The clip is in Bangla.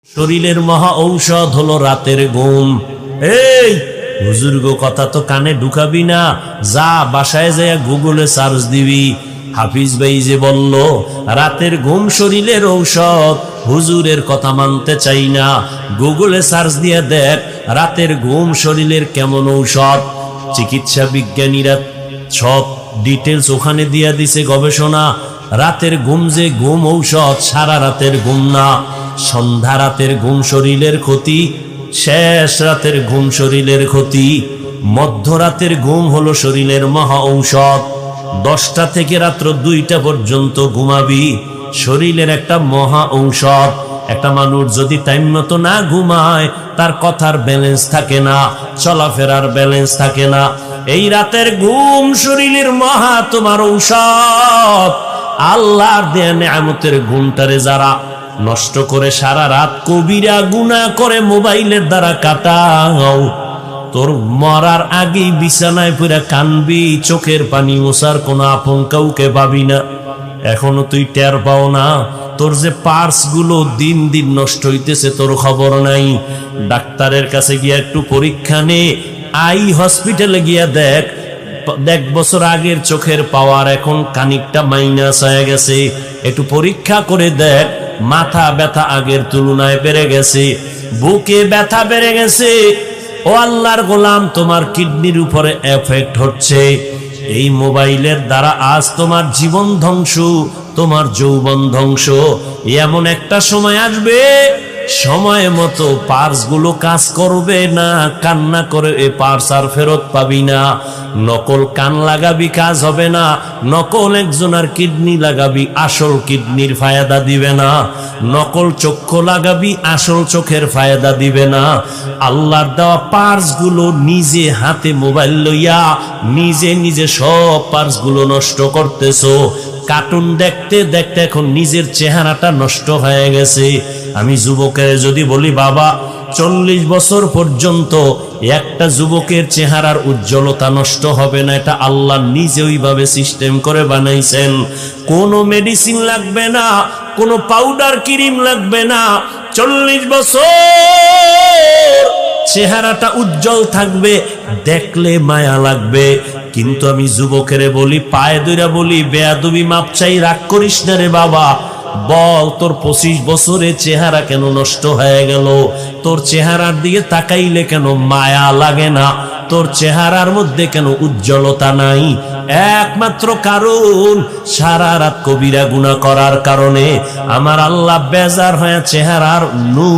শরীরের মহা ঔষধ হলো রাতের ঘুম। এই হুজুর গো, কথা তো কানে ঢুকাবি না, যা বাসায় যায় গুগলে সার্চ দিবি। হাফিজ ভাই যে বলল রাতের ঘুম শরীরের ঔষধ, হুজুরের কথা মানতে চাই না। গুগলে সার্চ দিয়ে দেখ রাতের ঘুম শরীরের কেমন ঔষধ। চিকিৎসা বিজ্ঞানীরা সব ডিটেলস ওখানে দিয়া দিছে গবেষণা। রাতের ঘুম যে ঘুম ঔষধ, সারা রাতের ঘুম না। সন্ধ্যা রাতের ঘুম শরীরের ক্ষতি, শেষ রাতের ঘুম শরীরের ক্ষতি, মধ্যরাতের ঘুম হলো শরীরের মহা ঔষধ। 10টা থেকে রাত্র 2টা পর্যন্ত ঘুমাবি, শরীরের একটা মহা ঔষধ। একটা মানুষ যদি টাইম মতো না ঘুমায়, তার কথার ব্যালেন্স থাকে না, চলাফেরার ব্যালেন্স থাকে না। এই রাতের ঘুম শরীরের মহা তোমার ঔষধ। আল্লাহর দেয়া নেয়ামতের ঘুমটারে যারা নষ্ট করে সারা রাত কবিরা গুনাহ করে মোবাইলের দ্বারা কাটাও, তোর মরার আগেই বিছানায় পড়ে কানবি, চোখের পানি মোছার কোনো আপন কাউকে পাবি না। এখনো তুই টের পাও না তোর যে পার্স গুলো দিন দিন নষ্ট হইতেছে, তোর খবর নাই। ডাক্তারের কাছে গিয়া একটু পরীক্ষা নে, আই হসপিটালে গিয়া দেখ 1 বছর আগের চোখের পাওয়ার এখন খানিকটা মাইনাস হয়ে গেছে। একটু পরীক্ষা করে দেখ, মাথা ব্যথা আগের তুলনায় বেড়ে গেছে, বুকে ব্যথা বেড়ে গেছে। ও আল্লাহর গোলাম, তোমার কিডনির উপরে এফেক্ট হচ্ছে। এই মোবাইলের দ্বারা আজ তোমার জীবন ধ্বংস, তোমার যৌবন ধ্বংস। এমন একটা সময় আসবে, সময় মতো পার্স গুলো কাজ করবে না, কান্না করে এ পার্স আর ফেরত পাবি না। নকল কান লাগাবি, কাজ হবে না। নকল একজনের কিডনি লাগাবি, আসল কিডনির ফায়দা দিবে না। নকল চক্ষু লাগাবি, আসল চোখের ফায়দা দিবে না। আল্লাহর দেওয়া পার্স গুলো নিজে হাতে মোবাইল লইয়া নিজে নিজে সব পার্স গুলো নষ্ট করতেছো। কার্টুন দেখতে দেখতে এখন নিজের চেহারাটা নষ্ট হয়ে গেছে। আমি যুবকের যদি বলি, বাবা 40 বছর পর্যন্ত একটা যুবকের চেহারার উজ্জ্বলতা নষ্ট হবে না, এটা আল্লাহ নিজে ওইভাবে সিস্টেম করে বানাইছেন। কোনো মেডিসিন লাগবে না, কোনো পাউডার ক্রিম লাগবে না। 40 বছর চেহারাটা উজ্জ্বল থাকবে, দেখলে মায়া লাগবে। কিন্তু আমি যুবকের বলি, পায়ে ধরে বলি, বেয়াদবি মাপ চাই, রাগ করিস না রে বাবা। বল, তোর 25 বছরে চেহারা কেন নষ্ট হয়ে গেল? তোর চেহারার দিকে তাকাইলে কেন মায়া লাগে না? তোর চেহারার মধ্যে কেন উজ্জ্বলতা নাই? একমাত্র কারণ সারা রাত কবিরা গুনাহ করার কারণে আমার আল্লাহ বেজার হয়ে চেহারার নূর